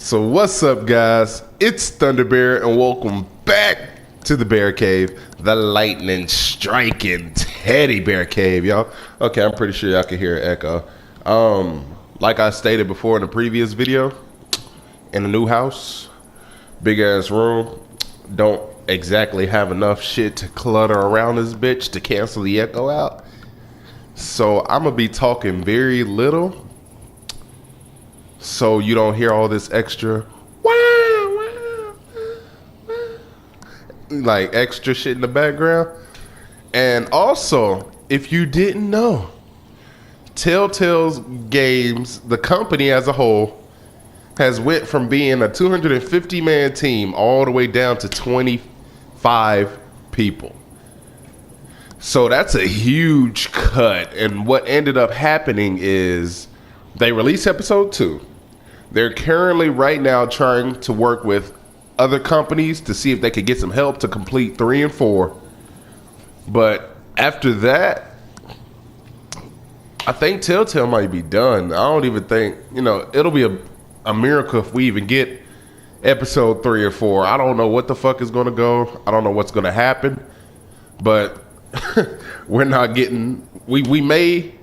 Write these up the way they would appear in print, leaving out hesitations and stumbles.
So what's up, guys? It's THUNDAxBEAR, and welcome back to the Bear Cave, the lightning striking teddy bear cave, y'all. Okay, I'm pretty sure y'all can hear an echo. Like I stated before in the previous video, in a new house, big ass room, don't exactly have enough shit to clutter around this bitch to cancel the echo out. So I'm gonna be talking very little, so you don't hear all this extra like extra shit in the background. And also, if you didn't know, Telltale's Games, the company as a whole, has went from being a 250-man team all the way down to 25 people. So that's a huge cut. And what ended up happening is they released episode 2. They're currently right now trying to work with other companies to see if they could get some help to complete 3 and 4. But after that, I think Telltale might be done. I don't even think, it'll be a miracle if we even get episode 3 or 4. I don't know what the fuck is going to go. I don't know what's going to happen. But we're not getting, we may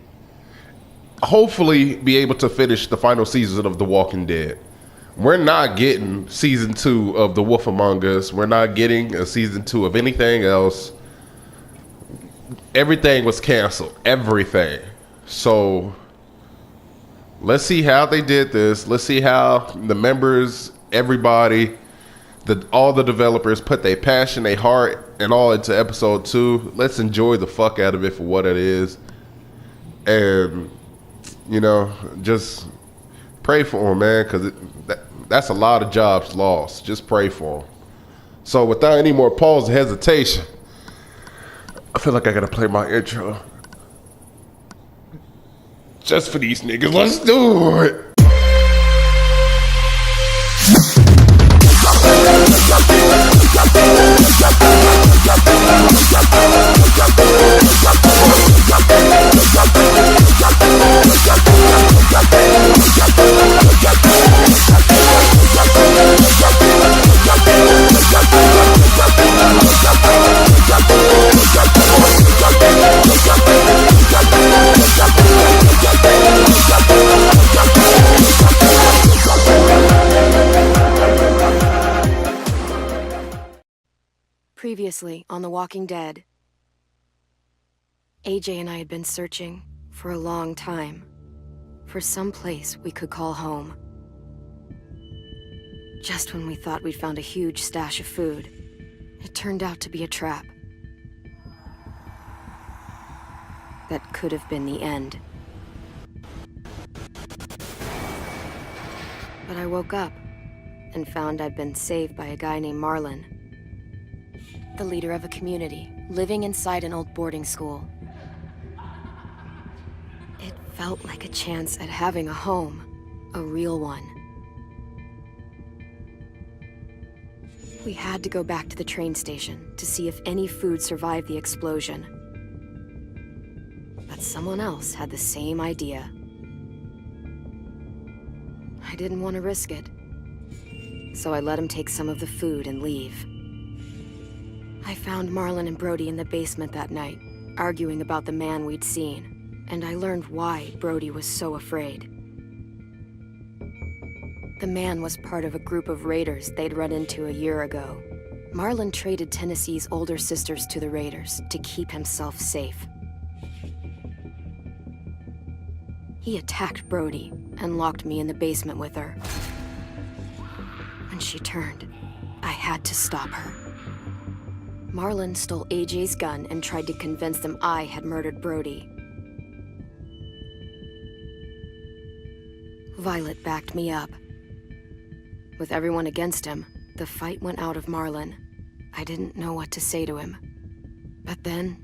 hopefully be able to finish the final season of The Walking Dead. We're not getting season 2 of The Wolf Among Us. We're not getting a season 2 of anything else. Everything was canceled. Everything. So let's see how they did this. Let's see how the members, everybody, all the developers put their passion, their heart, and all into episode 2. Let's enjoy the fuck out of it for what it is. And, just pray for them, man, because that's a lot of jobs lost. Just pray for them. So without any more pause and hesitation, I feel like I gotta play my intro. Just for these niggas, let's do it. Previously on The Walking Dead, AJ and I had been searching for a long time for some place we could call home. Just when we thought we'd found a huge stash of food, it turned out to be a trap. That could have been the end. But I woke up and found I'd been saved by a guy named Marlon, the leader of a community, living inside an old boarding school. It felt like a chance at having a home, a real one. We had to go back to the train station to see if any food survived the explosion. But someone else had the same idea. I didn't want to risk it, so I let him take some of the food and leave. I found Marlon and Brody in the basement that night, arguing about the man we'd seen, and I learned why Brody was so afraid. The man was part of a group of raiders they'd run into a year ago. Marlon traded Tennessee's older sisters to the raiders to keep himself safe. He attacked Brody and locked me in the basement with her. When she turned, I had to stop her. Marlon stole AJ's gun and tried to convince them I had murdered Brody. Violet backed me up. With everyone against him, the fight went out of Marlon. I didn't know what to say to him. But then,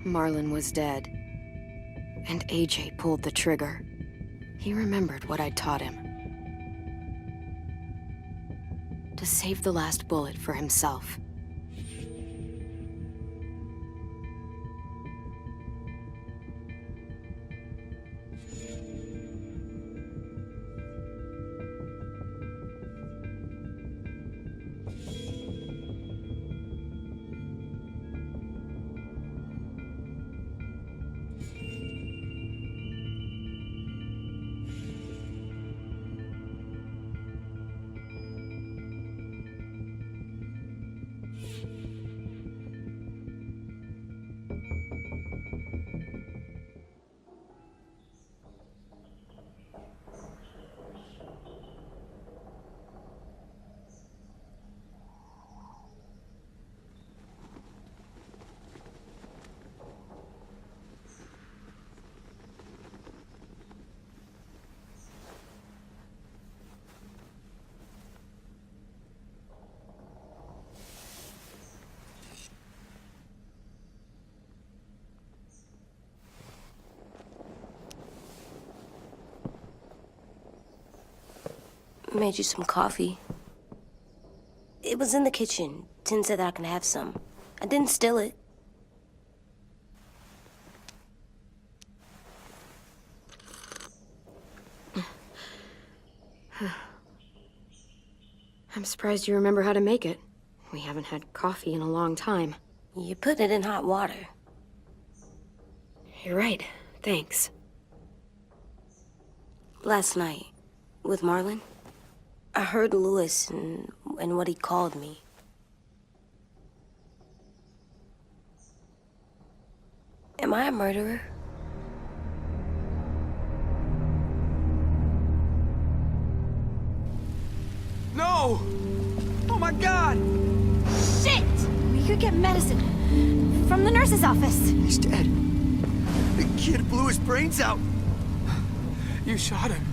Marlon was dead, and AJ pulled the trigger. He remembered what I'd taught him. To save the last bullet for himself. Made you some coffee. It was in the kitchen. Tin said that I can have some. I didn't steal it. I'm surprised you remember how to make it. We haven't had coffee in a long time. You put it in hot water. You're right. Thanks. Last night, with Marlon, I heard Lewis and what he called me. Am I a murderer? No! Oh my god! Shit! We could get medicine from the nurse's office. He's dead. The kid blew his brains out. You shot him.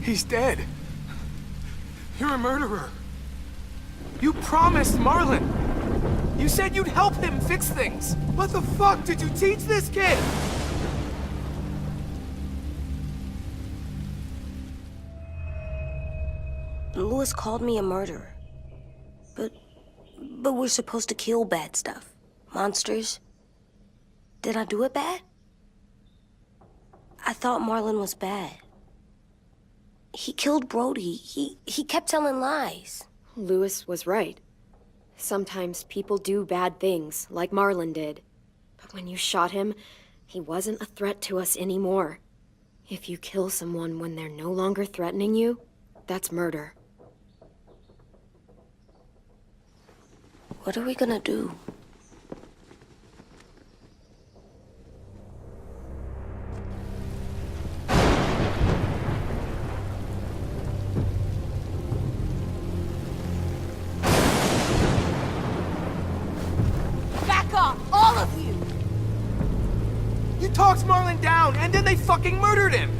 He's dead. You're a murderer. You promised Marlon. You said you'd help him fix things. What the fuck did you teach this kid? Lewis called me a murderer. But we're supposed to kill bad stuff. Monsters. Did I do it bad? I thought Marlon was bad. He killed Brody. He kept telling lies. Lewis was right. Sometimes people do bad things, like Marlon did. But when you shot him, he wasn't a threat to us anymore. If you kill someone when they're no longer threatening you, that's murder. What are we gonna do? Back off, all of you! You talked Marlon down, and then they fucking murdered him!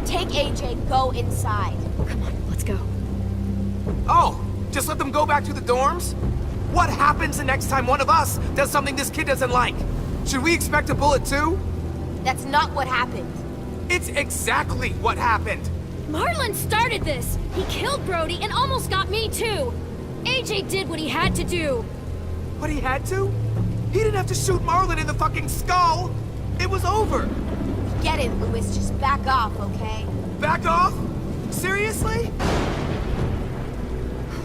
Take AJ, go inside. Come on, let's go. Oh, just let them go back to the dorms? What happens the next time one of us does something this kid doesn't like? Should we expect a bullet too? That's not what happened. It's exactly what happened! Marlon started this! He killed Brody and almost got me too! AJ did what he had to do! What he had to? He didn't have to shoot Marlon in the fucking skull! It was over! Get it, Lewis. Just back off, okay? Back off? Seriously?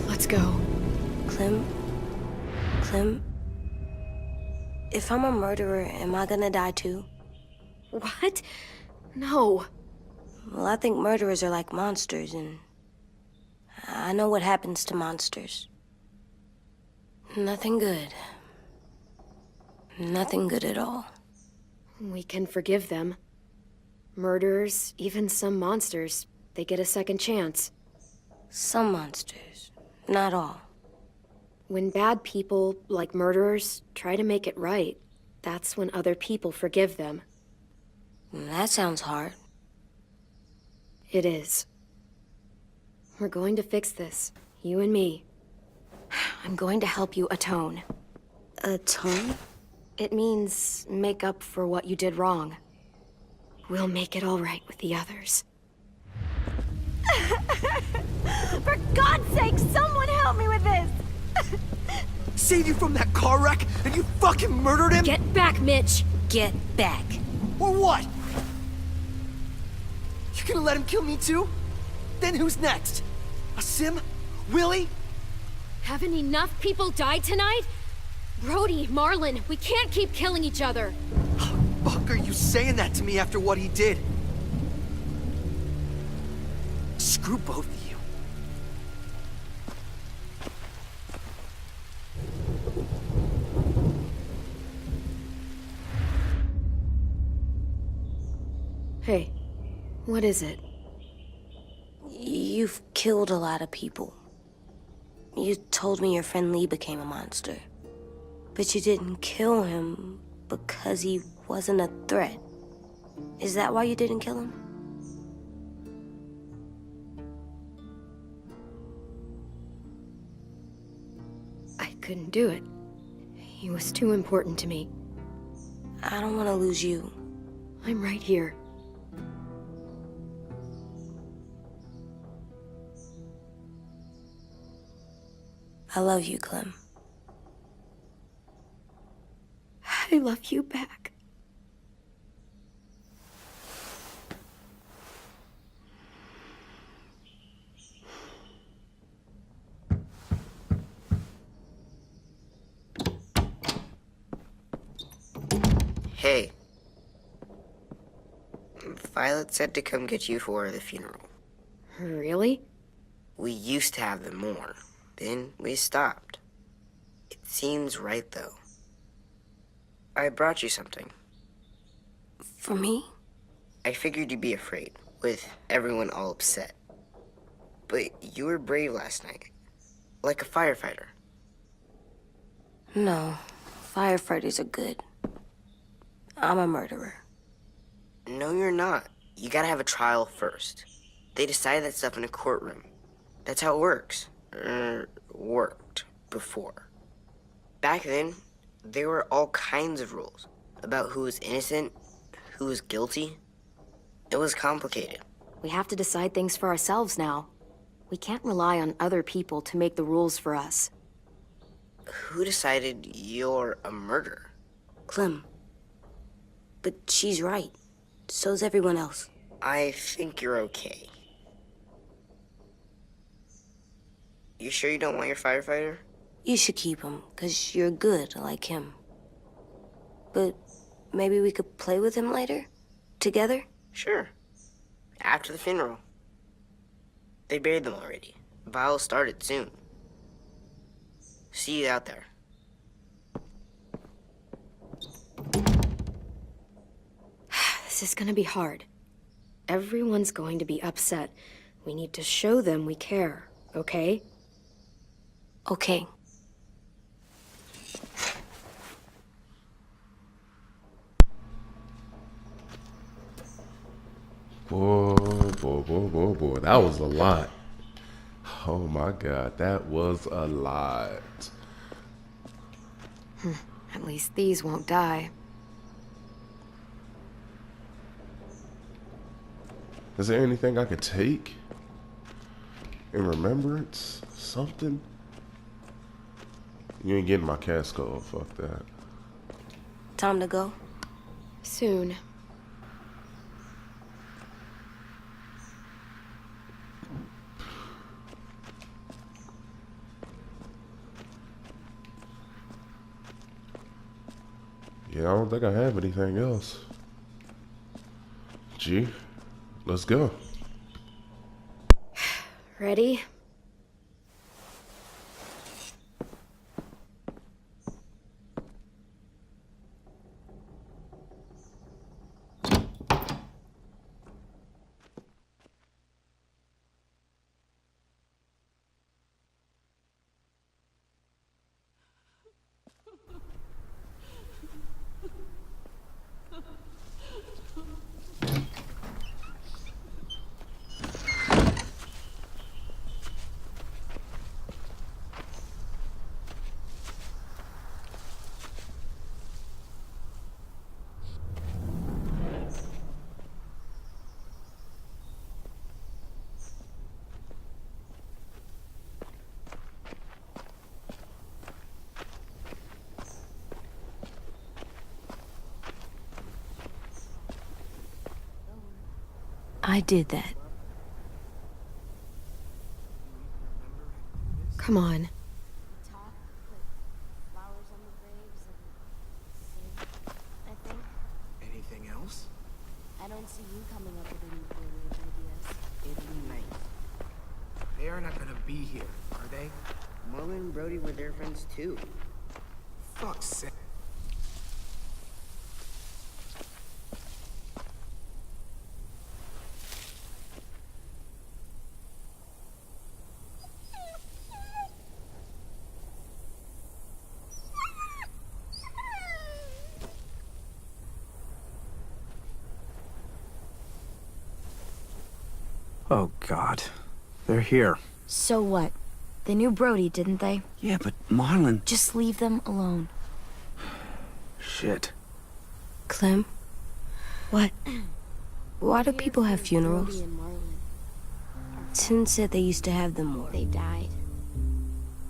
Let's go. Clem, if I'm a murderer, am I gonna die too? What? No. Well, I think murderers are like monsters, and I know what happens to monsters. Nothing good. Nothing good at all. We can forgive them. Murderers, even some monsters, they get a second chance. Some monsters, not all. When bad people, like murderers, try to make it right, that's when other people forgive them. That sounds hard. It is. We're going to fix this, you and me. I'm going to help you atone. Atone? It means make up for what you did wrong. We'll make it all right with the others. For God's sake, someone help me with this! Save you from that car wreck, and you fucking murdered him? Get back, Mitch! Get back. Or what? You gonna let him kill me too? Then who's next? A Sim? Willie? Haven't enough people died tonight? Brody, Marlon, we can't keep killing each other. Fuck are you saying that to me after what he did? Screw both of you. Hey, what is it? You've killed a lot of people. You told me your friend Lee became a monster. But you didn't kill him because he wasn't a threat. Is that why you didn't kill him? I couldn't do it. He was too important to me. I don't want to lose you. I'm right here. I love you, Clem. I love you back. Hey. Violet said to come get you for the funeral. Really? We used to have them more. Then we stopped. It seems right, though. I brought you something. For me? I figured you'd be afraid, with everyone all upset. But you were brave last night. Like a firefighter. No. Firefighters are good. I'm a murderer. No, you're not. You gotta have a trial first. They decide that stuff in a courtroom. That's how it works. Worked before. Back then, there were all kinds of rules about who was innocent, who was guilty. It was complicated. We have to decide things for ourselves now. We can't rely on other people to make the rules for us. Who decided you're a murderer? Clem. But she's right. So's everyone else. I think you're okay. You sure you don't want your firefighter? You should keep him, 'cause you're good like him. But maybe we could play with him later? Together? Sure. After the funeral. They buried them already. Vile'll start it soon. See you out there. This is gonna be hard. Everyone's going to be upset. We need to show them we care, okay? Okay. Boy. That was a lot. Oh my God, that was a lot. At least these won't die. Is there anything I could take in remembrance? Something? You ain't getting my casco. Fuck that. Time to go? Soon. Yeah, I don't think I have anything else. G, let's go. Ready? I did that. Come on. Anything else? I don't see you coming up with any brilliant ideas. It'd be nice. They are not gonna be here, are they? Marlon and Brody were their friends too. Fuck's sake. Oh, God. They're here. So what? They knew Brody, didn't they? Yeah, but Marlon... Just leave them alone. Shit. Clem? What? Why do people have funerals? Brody and Marlon. Tin said they used to have them more. They died.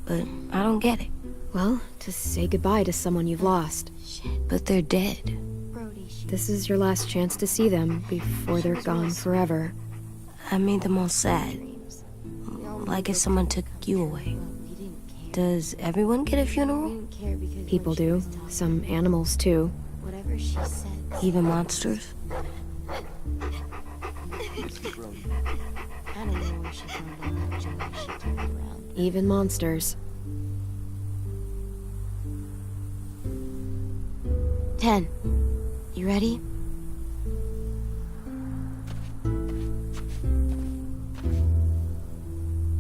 but I don't get it. Well, to say goodbye to someone you've lost. But they're dead. This is your last chance to see them before they're gone forever. I made them all sad. Like if someone took you away. Does everyone get a funeral? People do. Some animals, too. Even monsters? Even monsters. 10. You ready?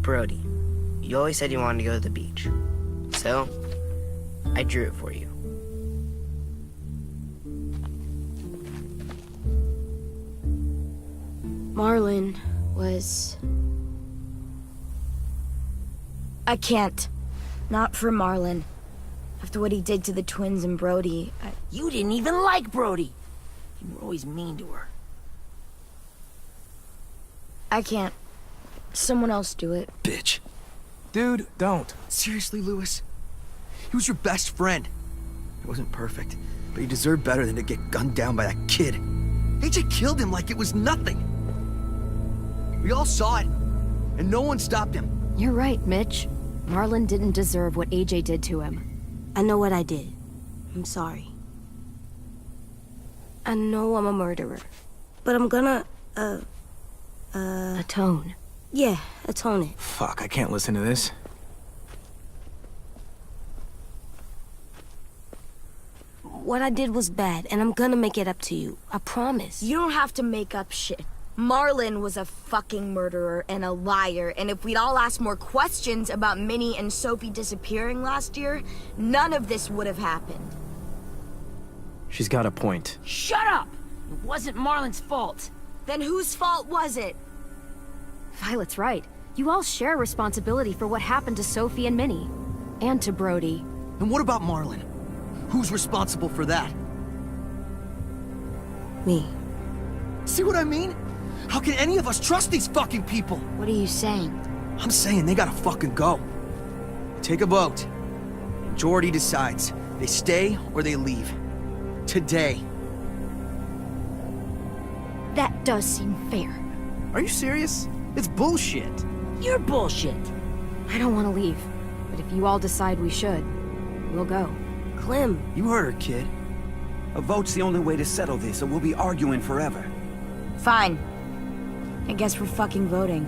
Brody, you always said you wanted to go to the beach. So, I drew it for you. Marlon was... I can't. Not for Marlon. After what he did to the twins and Brody, You didn't even like Brody. You were always mean to her. I can't. Someone else do it. Bitch. Dude, don't. Seriously, Lewis? He was your best friend. He wasn't perfect, but he deserved better than to get gunned down by that kid. AJ killed him like it was nothing. We all saw it, and no one stopped him. You're right, Mitch. Marlon didn't deserve what AJ did to him. I know what I did. I'm sorry. I know I'm a murderer. But I'm gonna, Atone. yeah, atone it. Fuck, I can't listen to this. What I did was bad, and I'm gonna make it up to you. I promise. You don't have to make up shit. Marlon was a fucking murderer and a liar, and if we'd all asked more questions about Minnie and Sophie disappearing last year, none of this would have happened. She's got a point. Shut up! It wasn't Marlon's fault. Then whose fault was it? Violet's right. You all share responsibility for what happened to Sophie and Minnie. And to Brody. And what about Marlon? Who's responsible for that? Me. See what I mean? How can any of us trust these fucking people? What are you saying? I'm saying they gotta fucking go. Take a vote. Majority decides. They stay or they leave. Today. That does seem fair. Are you serious? It's bullshit. You're bullshit. I don't want to leave. But if you all decide we should, we'll go. Clem. You heard her, kid. A vote's the only way to settle this, or we'll be arguing forever. Fine. I guess we're fucking voting.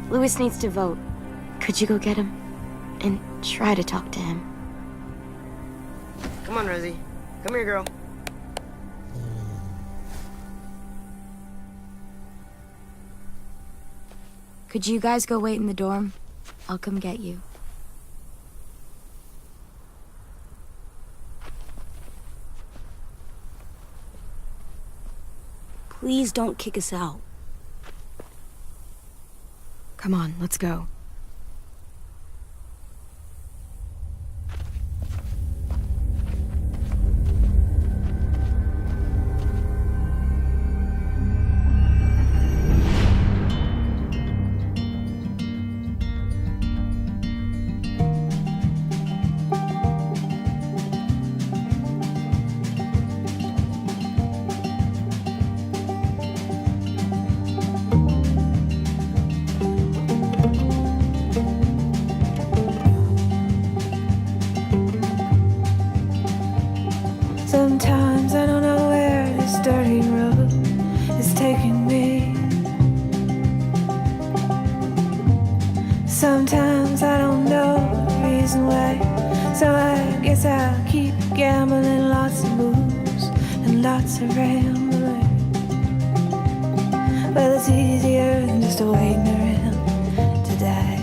Lewis needs to vote. Could you go get him? And try to talk to him. Come on, Rosie. Come here, girl. Could you guys go wait in the dorm? I'll come get you. Please don't kick us out. Come on, let's go. Sometimes I don't know where this dirty road is taking me. Sometimes I don't know the reason why, so I guess I'll keep gambling, lots of moves and lots of rambling. Well, it's easier than just waiting around to die.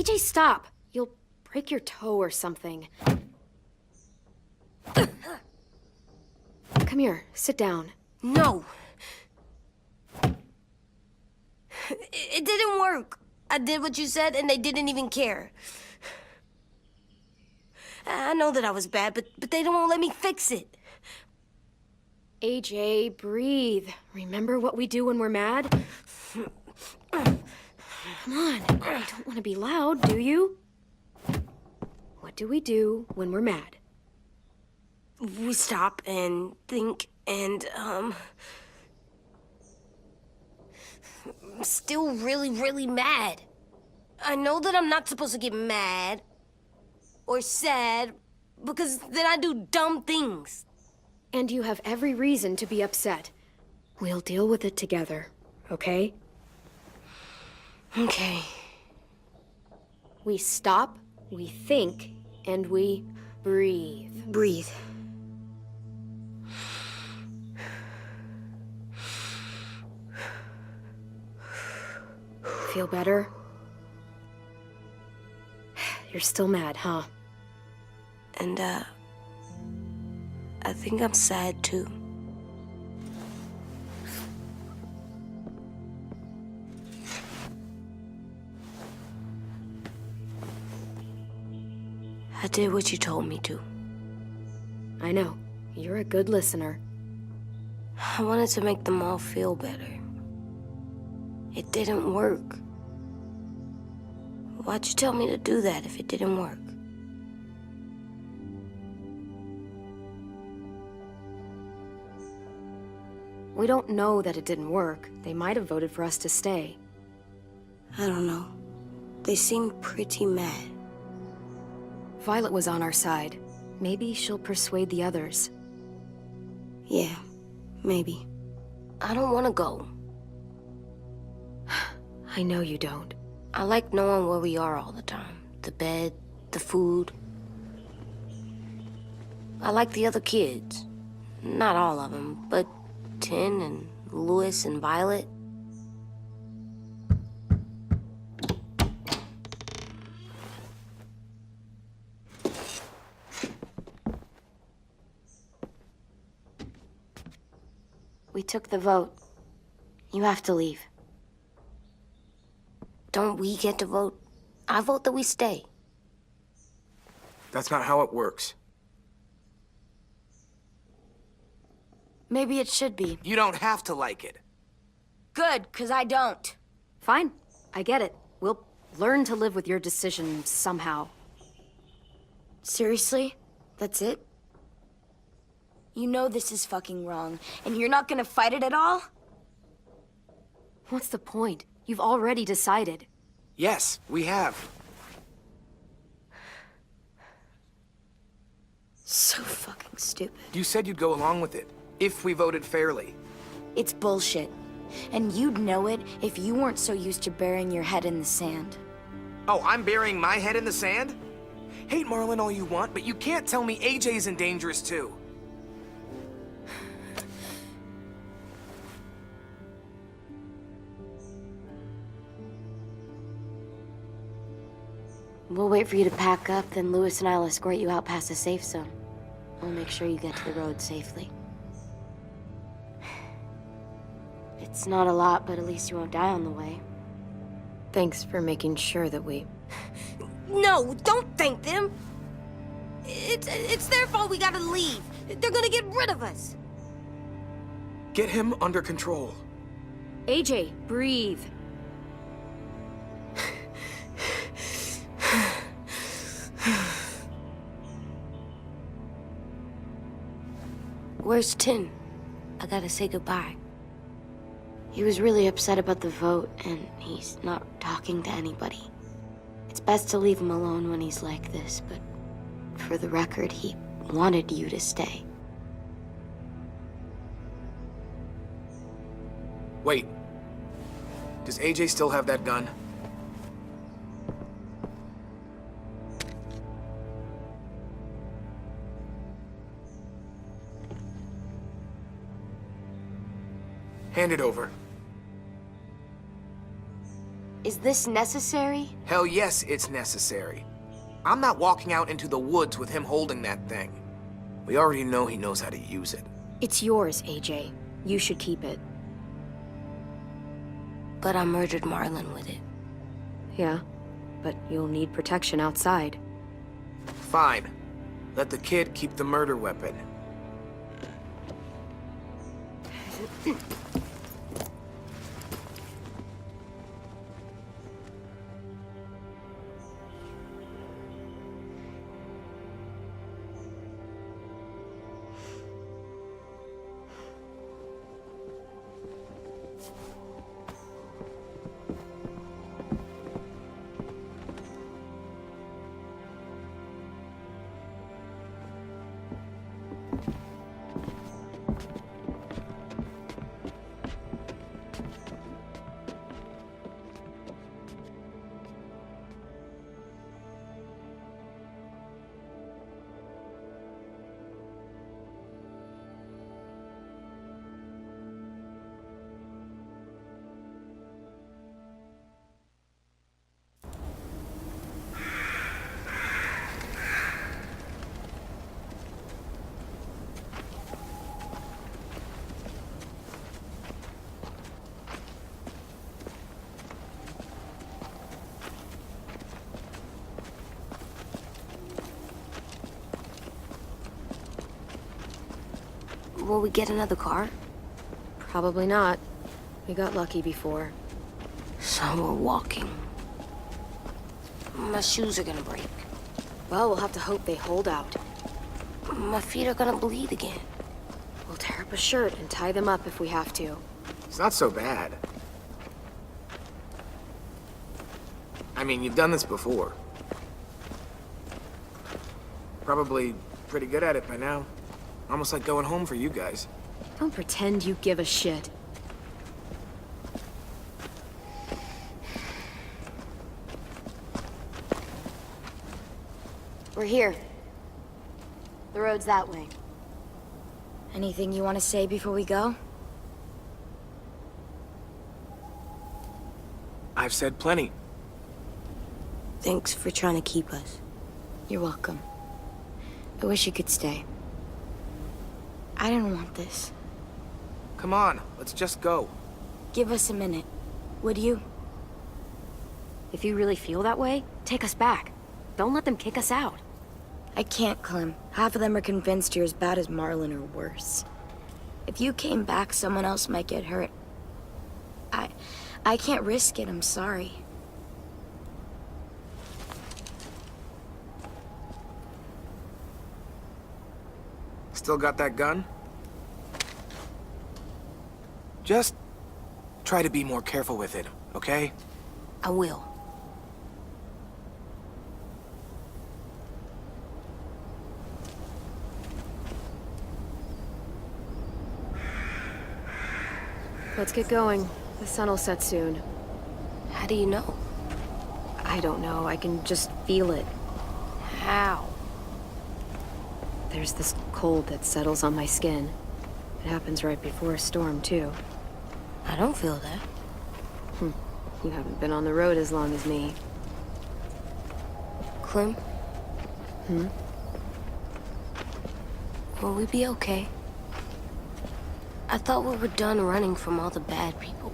AJ, stop! You'll break your toe or something. Come here, sit down. No. It didn't work. I did what you said, and they didn't even care. I know that I was bad, but they don't let me fix it. AJ, breathe. Remember what we do when we're mad? Come on, you don't want to be loud, do you? What do we do when we're mad? We stop and think and, I'm still really, really mad. I know that I'm not supposed to get mad or sad because then I do dumb things. And you have every reason to be upset. We'll deal with it together, okay? Okay. We stop, we think, and we breathe. Breathe. Feel better? You're still mad, huh? And, I think I'm sad, too. I did what you told me to. I know. You're a good listener. I wanted to make them all feel better. It didn't work. Why'd you tell me to do that if it didn't work? We don't know that it didn't work. They might have voted for us to stay. I don't know. They seemed pretty mad. Violet was on our side. Maybe she'll persuade the others. Yeah, maybe. I don't want to go. I know you don't. I like knowing where we are all the time. The bed, the food. I like the other kids. Not all of them, but Tin and Louis and Violet. We took the vote. You have to leave. Don't we get to vote? I vote that we stay. That's not how it works. Maybe it should be. You don't have to like it. Good, 'cause I don't. Fine. I get it. We'll learn to live with your decision somehow. Seriously? That's it? You know this is fucking wrong, and you're not gonna fight it at all? What's the point? You've already decided. Yes, we have. So fucking stupid. You said you'd go along with it, if we voted fairly. It's bullshit. And you'd know it if you weren't so used to burying your head in the sand. Oh, I'm burying my head in the sand? Hate Marlin all you want, but you can't tell me AJ's in dangerous too. We'll wait for you to pack up, then Louis and I'll escort you out past the safe zone. We'll make sure you get to the road safely. It's not a lot, but at least you won't die on the way. Thanks for making sure that we... No, don't thank them! It's their fault we gotta leave. They're gonna get rid of us. Get him under control. AJ, breathe. Where's Tin? I gotta say goodbye. He was really upset about the vote, and he's not talking to anybody. It's best to leave him alone when he's like this, but for the record, he wanted you to stay. Wait. Does AJ still have that gun? Hand it over. Is this necessary? Hell yes, it's necessary. I'm not walking out into the woods with him holding that thing. We already know he knows how to use it. It's yours, AJ. You should keep it. But I murdered Marlon with it. Yeah, but you'll need protection outside. Fine. Let the kid keep the murder weapon. Will we get another car? Probably not. We got lucky before. So we're walking. My shoes are gonna break. Well, we'll have to hope they hold out. My feet are gonna bleed again. We'll tear up a shirt and tie them up if we have to. It's not so bad. I mean, you've done this before. Probably pretty good at it by now. Almost like going home for you guys. Don't pretend you give a shit. We're here. The road's that way. Anything you want to say before we go? I've said plenty. Thanks for trying to keep us. You're welcome. I wish you could stay. I didn't want this. Come on, let's just go. Give us a minute, would you? If you really feel that way, take us back. Don't let them kick us out. I can't, Clem. Half of them are convinced you're as bad as Marlon or worse. If you came back, someone else might get hurt. I can't risk it, I'm sorry. Still got that gun? Just try to be more careful with it, okay? I will. Let's get going. The sun will set soon. How do you know? I don't know. I can just feel it. How? There's this cold that settles on my skin. It happens right before a storm, too. I don't feel that. You haven't been on the road as long as me. Clem? Will we be okay? I thought we were done running from all the bad people.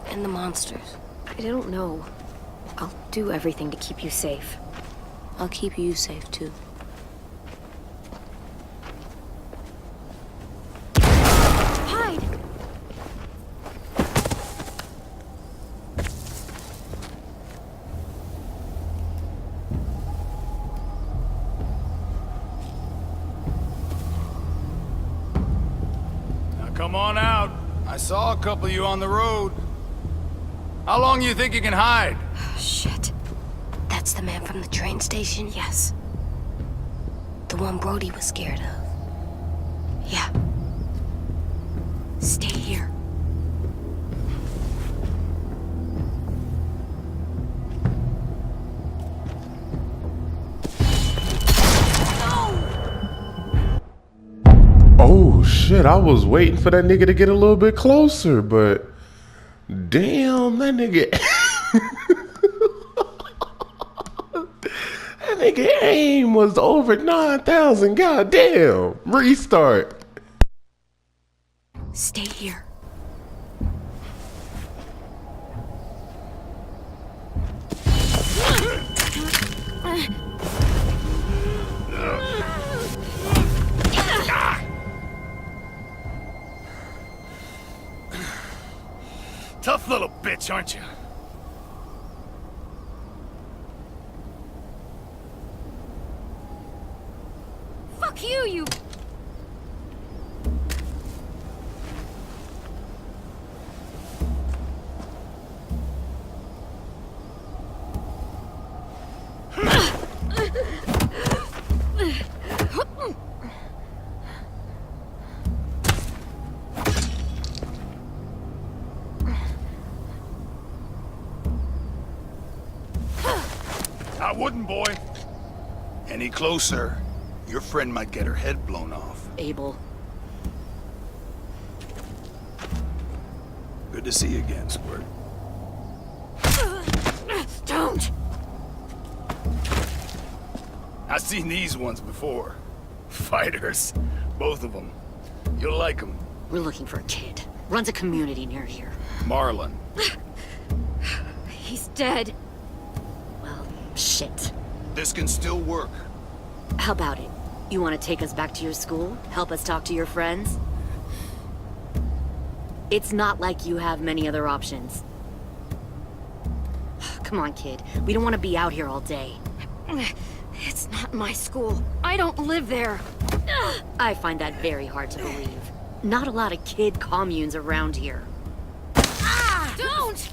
And the monsters. I don't know. I'll do everything to keep you safe. I'll keep you safe, too. Hide! Come on out. I saw a couple of you on the road. How long you think you can hide? Shit. That's the man from the train station? Yes. The one Brody was scared of. Yeah. Stay here. Oh shit, I was waiting for that nigga to get a little bit closer, but Damn, that nigga. That nigga aim was over 9,000. Goddamn. Restart. Stay here. Tough little bitch, aren't you? Fuck you, you... I wouldn't, boy. Any closer, your friend might get her head blown off. Abel. Good to see you again, Squirt. Don't! I've seen these ones before. Fighters. Both of them. You'll like them. We're looking for a kid. Runs a community near here. Marlon. He's dead. Well, shit. This can still work. How about it? You want to take us back to your school? Help us talk to your friends? It's not like you have many other options. Come on, kid. We don't want to be out here all day. It's not my school. I don't live there. I find that very hard to believe. Not a lot of kid communes around here. Don't!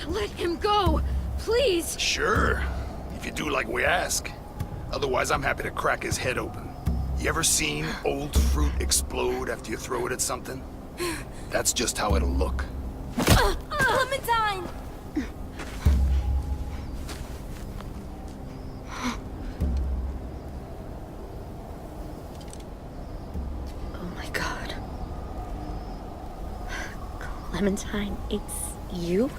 Let him go, please. Sure. If you do like we ask. Otherwise, I'm happy to crack his head open. You ever seen old fruit explode after you throw it at something? That's just how it'll look. Clementine! Oh my god. Clementine, it's you?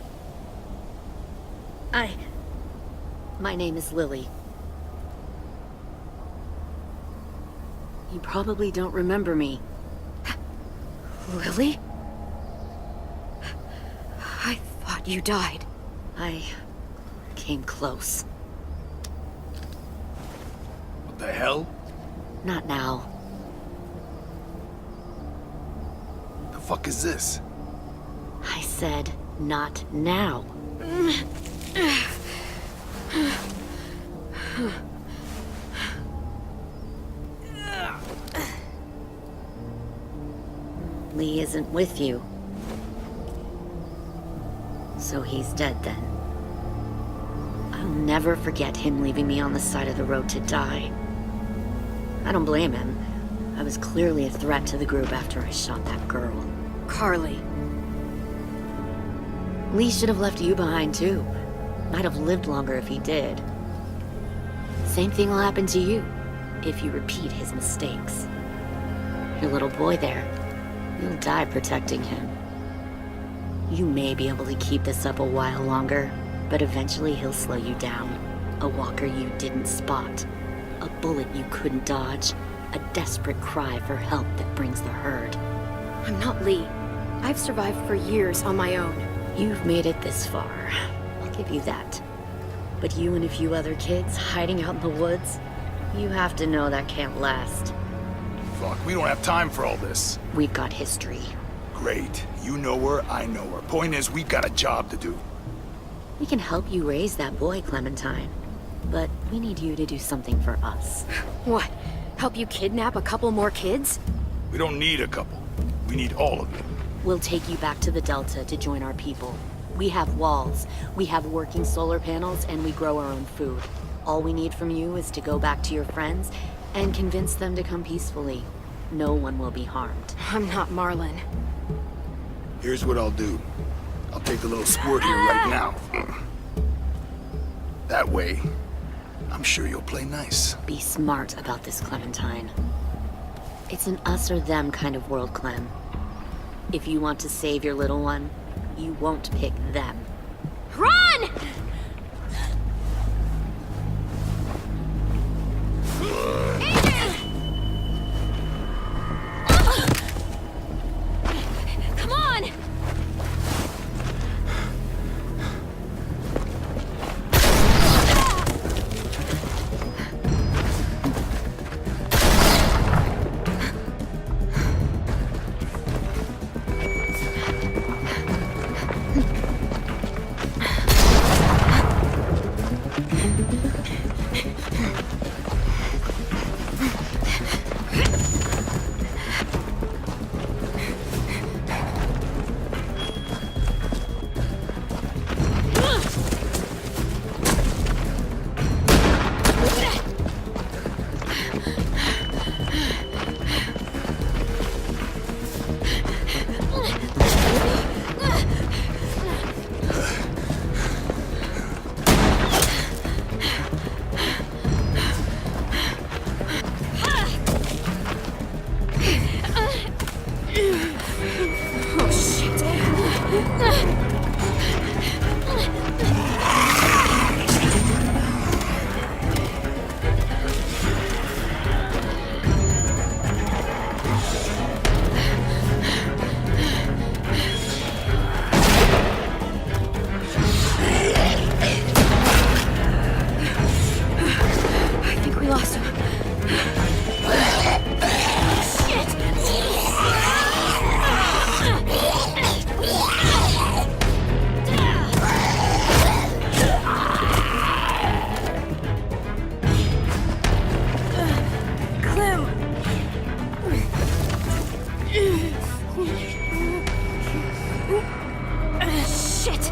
My name is Lily. You probably don't remember me. Lily? I thought you died. I came close. What the hell? Not now. The fuck is this? I said, not now. Lee isn't with you. So he's dead then. I'll never forget him leaving me on the side of the road to die. I don't blame him. I was clearly a threat to the group after I shot that girl. Carly. Lee should have left you behind too. Might have lived longer if he did. Same thing will happen to you, if you repeat his mistakes. Your little boy there, you'll die protecting him. You may be able to keep this up a while longer, but eventually he'll slow you down. A walker you didn't spot. A bullet you couldn't dodge. A desperate cry for help that brings the herd. I'm not Lee. I've survived for years on my own. You've made it this far. I'll give you that. But you and a few other kids hiding out in the woods, you have to know that can't last. Fuck, we don't have time for all this. We've got history. Great. You know her, I know her. Point is, we've got a job to do. We can help you raise that boy, Clementine. But we need you to do something for us. What? Help you kidnap a couple more kids? We don't need a couple. We need all of them. We'll take you back to the Delta to join our people. We have walls, we have working solar panels, and we grow our own food. All we need from you is to go back to your friends and convince them to come peacefully. No one will be harmed. I'm not Marlon. Here's what I'll do. I'll take the little squirt here right now. That way, I'm sure you'll play nice. Be smart about this, Clementine. It's an us or them kind of world, Clem. If you want to save your little one, you won't pick them. Run! Adrian! Come on! Shit!